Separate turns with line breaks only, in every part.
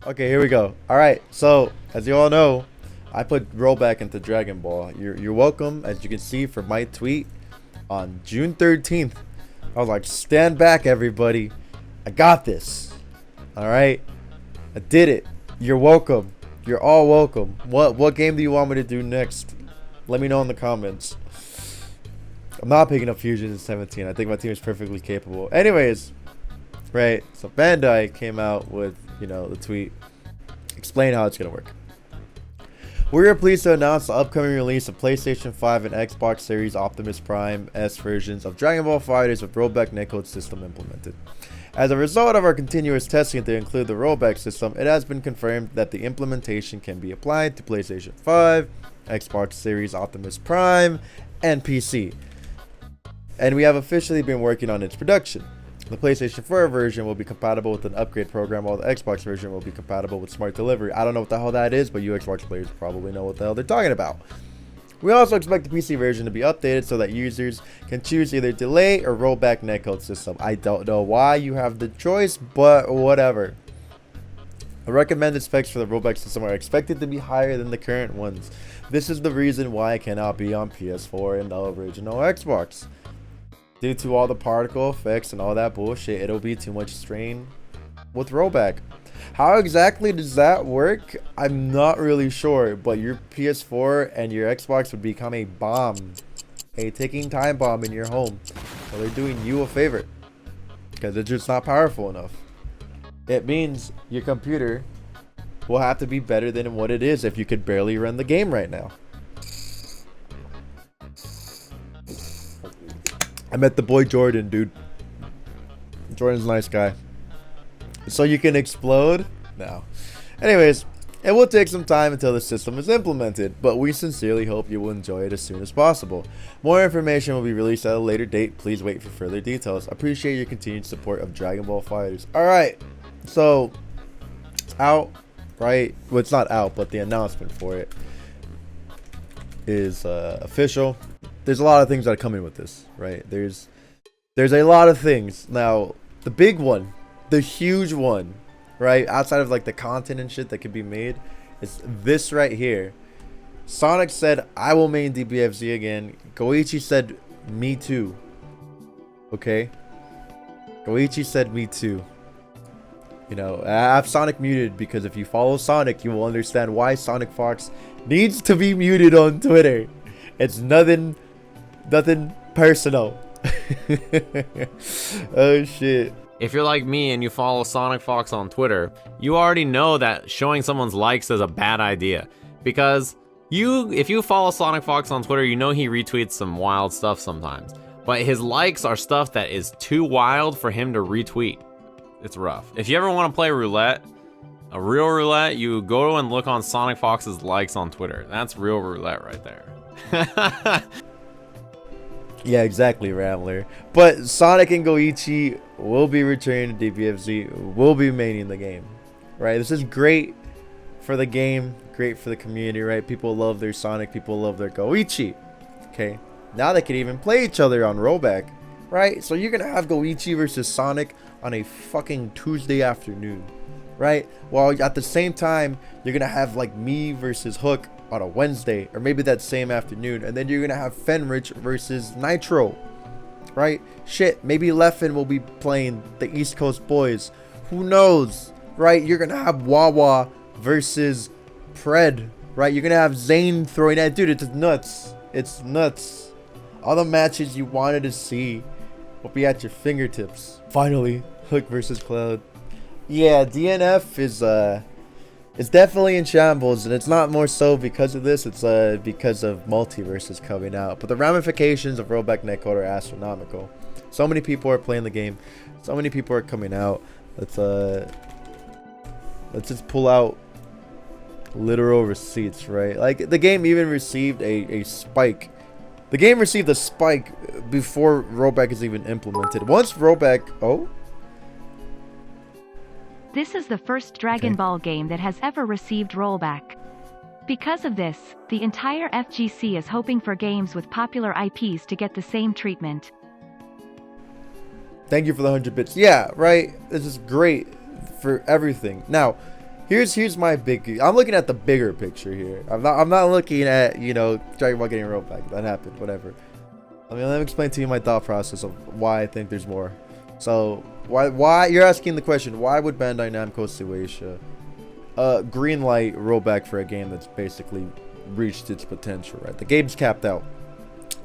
Okay, here we go. All right, so as you all know, I put rollback into Dragon Ball. You're welcome. As you can see from my tweet on June 13th, I was like, stand back, everybody. I got this. All right, I did it. You're welcome. You're all welcome. What game do you want me to do next? Let me know in the comments. I'm not picking up Fusion in 17. I think my team is perfectly capable. Anyways, right? So Bandai came out with, the tweet. Explain how it's gonna work. We are pleased to announce the upcoming release of PlayStation 5 and Xbox Series Optimus Prime S versions of Dragon Ball FighterZ with rollback netcode system implemented. As a result of our continuous testing to include the rollback system, it has been confirmed that the implementation can be applied to PlayStation 5, Xbox Series Optimus Prime, and PC. And we have officially been working on its production. The PlayStation 4 version will be compatible with an upgrade program, while the Xbox version will be compatible with smart delivery. I don't know what the hell that is, but you Xbox players probably know what the hell they're talking about. We also expect the PC version to be updated so that users can choose either delay or rollback netcode system. I don't know why you have the choice, but whatever. The recommended specs for the rollback system are expected to be higher than the current ones. This is the reason why it cannot be on PS4 and the original Xbox. Due to all the particle effects and all that bullshit, it'll be too much strain with rollback. How exactly does that work? I'm not really sure, but your PS4 and your Xbox would become a bomb. A ticking time bomb in your home. So they're doing you a favor. Because it's just not powerful enough. It means your computer will have to be better than what it is if you could barely run the game right now. I met the boy Jordan, dude. Jordan's a nice guy. So you can explode? No. Anyways, it will take some time until the system is implemented, but we sincerely hope you will enjoy it as soon as possible. More information will be released at a later date. Please wait for further details. Appreciate your continued support of Dragon Ball FighterZ. Alright, so it's out, right? Well, it's not out, but the announcement for it is official. There's a lot of things that are coming with this, right? There's a lot of things. Now, the big one, the huge one, right? Outside of like the content and shit that could be made, is this right here. Sonic said, I will main DBFZ again. Goichi said, me too. Okay? Goichi said, me too. I have Sonic muted because if you follow Sonic, you will understand why Sonic Fox needs to be muted on Twitter. It's nothing personal. Oh shit.
If you're like me and you follow Sonic Fox on Twitter, you already know that showing someone's likes is a bad idea. Because if you follow Sonic Fox on Twitter, you know he retweets some wild stuff sometimes. But his likes are stuff that is too wild for him to retweet. It's rough. If you ever want to play roulette, a real roulette, you go and look on Sonic Fox's likes on Twitter. That's real roulette right there.
Yeah, exactly, Rambler. But Sonic and Goichi will be returning to DBFZ, will be maining the game, right? This is great for the game, great for the community, right? People love their Sonic, people love their Goichi. Okay, now they can even play each other on rollback, right? So you're gonna have Goichi versus Sonic on a fucking Tuesday afternoon, right? While at the same time, you're gonna have like me versus Hook on a Wednesday, or maybe that same afternoon, and then you're gonna have Fenrich versus Nitro, right? Shit, maybe Leffen will be playing the East Coast boys. Who knows, right? You're gonna have Wawa versus Pred, right? You're gonna have Zane throwing that. Dude, it's nuts. It's nuts. All the matches you wanted to see will be at your fingertips. Finally, Hook versus Cloud. Yeah, DNF is it's definitely in shambles, and it's not more so because of this. It's because of Multiverses coming out. But the ramifications of rollback netcode are astronomical. So many people are playing the game. So many people are coming out. Let's just pull out literal receipts, right? Like the game even received a spike. The game received a spike before rollback is even implemented. Once rollback,
This is the first Dragon Ball game that has ever received rollback. Because of this, the entire FGC is hoping for games with popular IPs to get the same treatment.
Thank you for the 100 bits. Yeah, right. This is great for everything. Now, Here's my big. I'm looking at the bigger picture here. I'm not looking at, you know, Dragon Ball getting Rollback. That happened. Whatever. Let me explain to you my thought process of why I think there's more. So why you're asking the question? Why would Bandai Namco Suecia green light Rollback for a game that's basically reached its potential? Right, the game's capped out.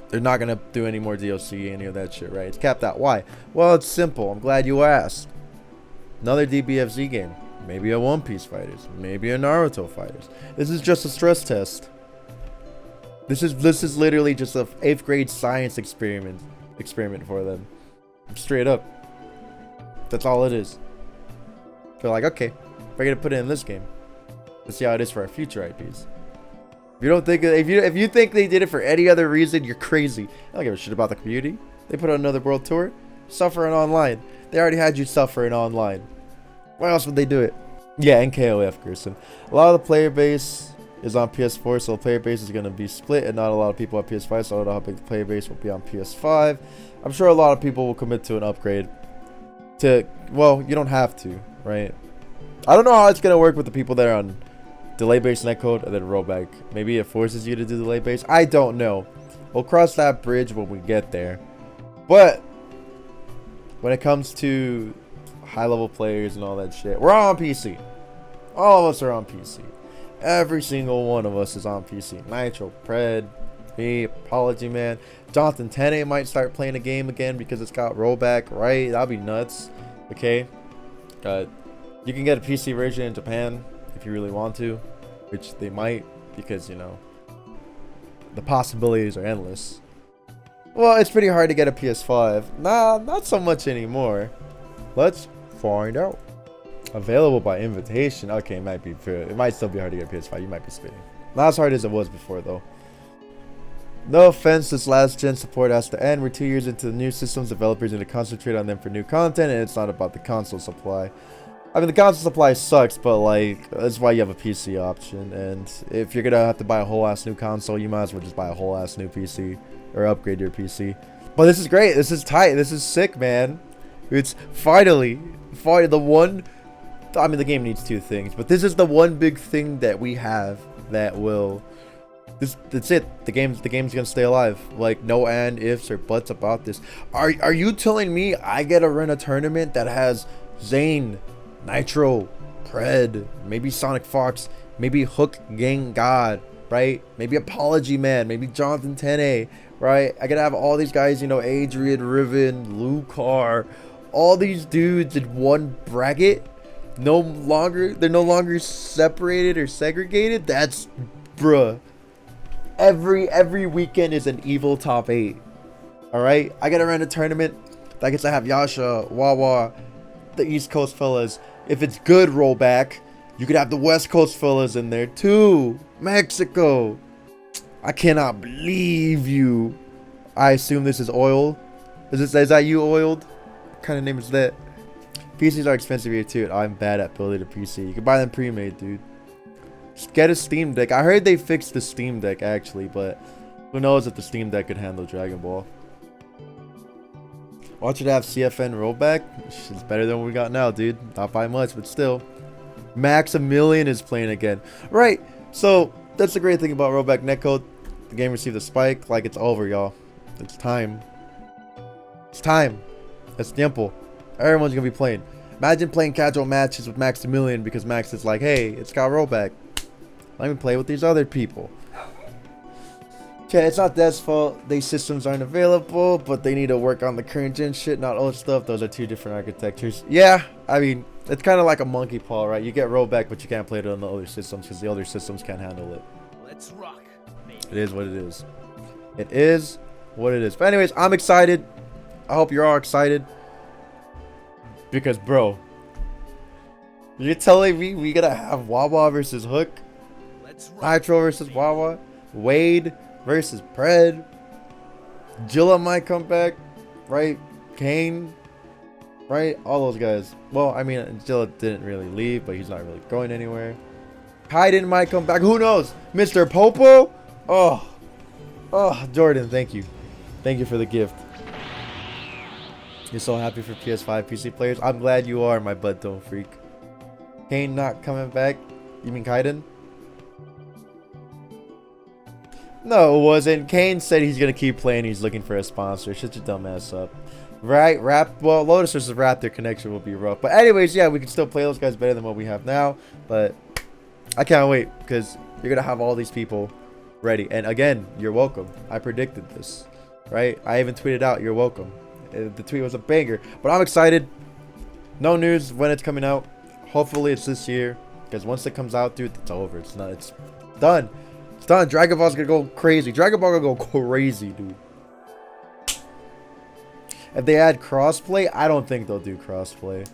They're not gonna do any more DLC, any of that shit. Right, it's capped out. Why? Well, it's simple. I'm glad you asked. Another DBFZ game. Maybe a One Piece Fighters, maybe a Naruto Fighters. This is just a stress test. This is literally just a 8th grade science experiment for them. Straight up. That's all it is. They're like, okay, we're gonna put it in this game. Let's see how it is for our future IPs. If you don't think, if you think they did it for any other reason, you're crazy. I don't give a shit about the community. They put out another world tour, suffering online. They already had you suffering online. Why else would they do it? Yeah, and KOF, Gerson. A lot of the player base is on PS4, so the player base is going to be split, and not a lot of people on PS5, so I don't know how big the player base will be on PS5. I'm sure a lot of people will commit to an upgrade. Well, you don't have to, right? I don't know how it's going to work with the people that are on delay-based netcode and then rollback. Maybe it forces you to do delay-based. I don't know. We'll cross that bridge when we get there. But when it comes to high-level players and all that shit, we're all on PC. All of us are on PC. Every single one of us is on PC. Nitro, Pred, me, Apology Man. Jonathan Tene might start playing a game again because it's got rollback, right? That'll be nuts. Okay. You can get a PC version in Japan if you really want to, which they might, because, you know, the possibilities are endless. Well, it's pretty hard to get a PS5. Nah, not so much anymore. Let's find out. Available by invitation. Okay, it might still be hard to get a PS5. You might be spitting. Not as hard as it was before, though. No offense, this last gen support has to end. We're 2 years into the new systems. Developers need to concentrate on them for new content, and it's not about the console supply. I mean, the console supply sucks, but like, that's why you have a PC option. And if you're gonna have to buy a whole ass new console, you might as well just buy a whole ass new PC or upgrade your PC. But this is great. This is tight. This is sick, man. It's finally the one. I mean, the game needs two things, but this is the one big thing that we have that will. That's it. The game's gonna stay alive. Like, no and ifs or buts about this. Are you telling me I get to run a tournament that has Zane, Nitro, Pred, maybe Sonic Fox, maybe Hook Gang God, right? Maybe Apology Man, maybe Jonathan Tene, right? I gotta have all these guys, you know, Adrian, Riven, Lucar, all these dudes in one bracket. They're no longer separated or segregated. That's bruh. Every weekend is an evil top 8. Alright? I gotta run a tournament that gets to have Yasha, Wawa, the East Coast fellas. If it's good rollback, you could have the West Coast fellas in there too. Mexico. I cannot believe you. I assume this is oil. Is that you, Oiled? What kind of name is that? PCs are expensive here too, and I'm bad at building a PC. You can buy them pre-made, dude. Just get a Steam Deck. I heard they fixed the Steam Deck actually, but who knows if the Steam Deck could handle Dragon Ball. Watch it have CFN rollback. It's better than what we got now, dude. Not by much, but still. Maximilian is playing again. Right, so that's the great thing about rollback netcode. The game received a spike. Like, it's over, y'all. It's time. It's time. It's tiempo. Everyone's gonna be playing. Imagine playing casual matches with Maximilian because Max is like, hey, it's got rollback. Let me play with these other people. Okay, it's not Dev's fault. These systems aren't available, but they need to work on the current gen shit, not old stuff. Those are two different architectures. Yeah, I mean, it's kind of like a monkey paw, right? You get rollback, but you can't play it on the other systems because the other systems can't handle it.
Let's rock.
It is what it is. It is what it is. But anyways, I'm excited. I hope you're all excited. Because, bro, you're telling me we gotta have Wawa versus Hook? Nitro versus Wawa? Wade versus Pred? Jilla might come back, right? Kane, right? All those guys. Well, I mean, Jilla didn't really leave, but he's not really going anywhere. Kaiden might come back. Who knows? Mr. Popo? Oh, Jordan, thank you. Thank you for the gift. You're so happy for PS5 PC players. I'm glad you are, my butt don't freak. Kane not coming back? You mean Kaiden? No, it wasn't. Kane said he's gonna keep playing. He's looking for a sponsor. Shut your dumb ass up. Right? Well, Lotus versus Raptor connection will be rough. But anyways, yeah, we can still play those guys better than what we have now. But I can't wait because you're gonna have all these people ready. And again, you're welcome. I predicted this, right? I even tweeted out, "You're welcome." The tweet was a banger. But I'm excited. No news when it's coming out. Hopefully, it's this year. Because once it comes out, dude, it's over. It's not. It's done. It's done. Dragon Ball's gonna go crazy. Dragon Ball gonna go crazy, dude. If they add crossplay, I don't think they'll do crossplay.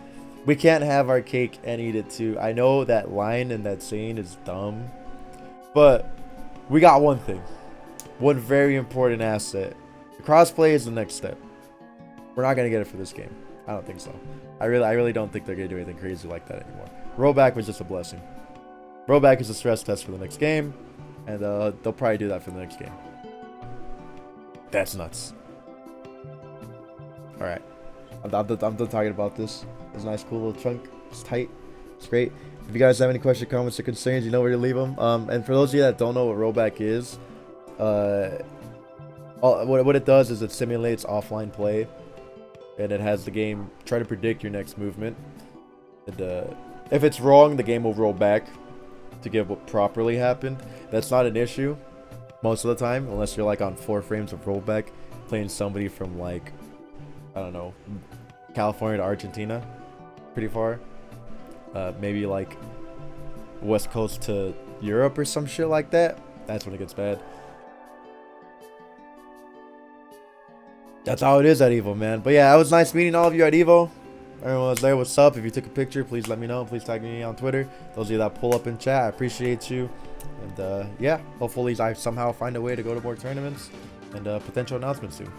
We can't have our cake and eat it too. I know that line and that saying is dumb, but we got one thing, one very important asset. Crossplay is the next step. We're not gonna get it for this game. I don't think so. I really don't think they're gonna do anything crazy like that anymore. Rollback was just a blessing. Rollback is a stress test for the next game, and they'll probably do that for the next game. That's nuts. All right, I'm done talking about this. It's a nice, cool little chunk. It's tight. It's great. If you guys have any questions, comments, or concerns, you know where to leave them. And for those of you that don't know what Rollback is, what it does is it simulates offline play, and it has the game try to predict your next movement. And if it's wrong, the game will roll back to get what properly happened. That's not an issue most of the time, unless you're like on 4 frames of Rollback, playing somebody from like, I don't know, California to Argentina, pretty far. Maybe like West Coast to Europe or some shit like that. That's when it gets bad. That's how it is at Evo, man. But yeah, it was nice meeting all of you at Evo. Everyone was there. What's up? If you took a picture, please let me know. Please tag me on Twitter. Those of you that pull up in chat, I appreciate you. And yeah, hopefully I somehow find a way to go to more tournaments and potential announcements soon.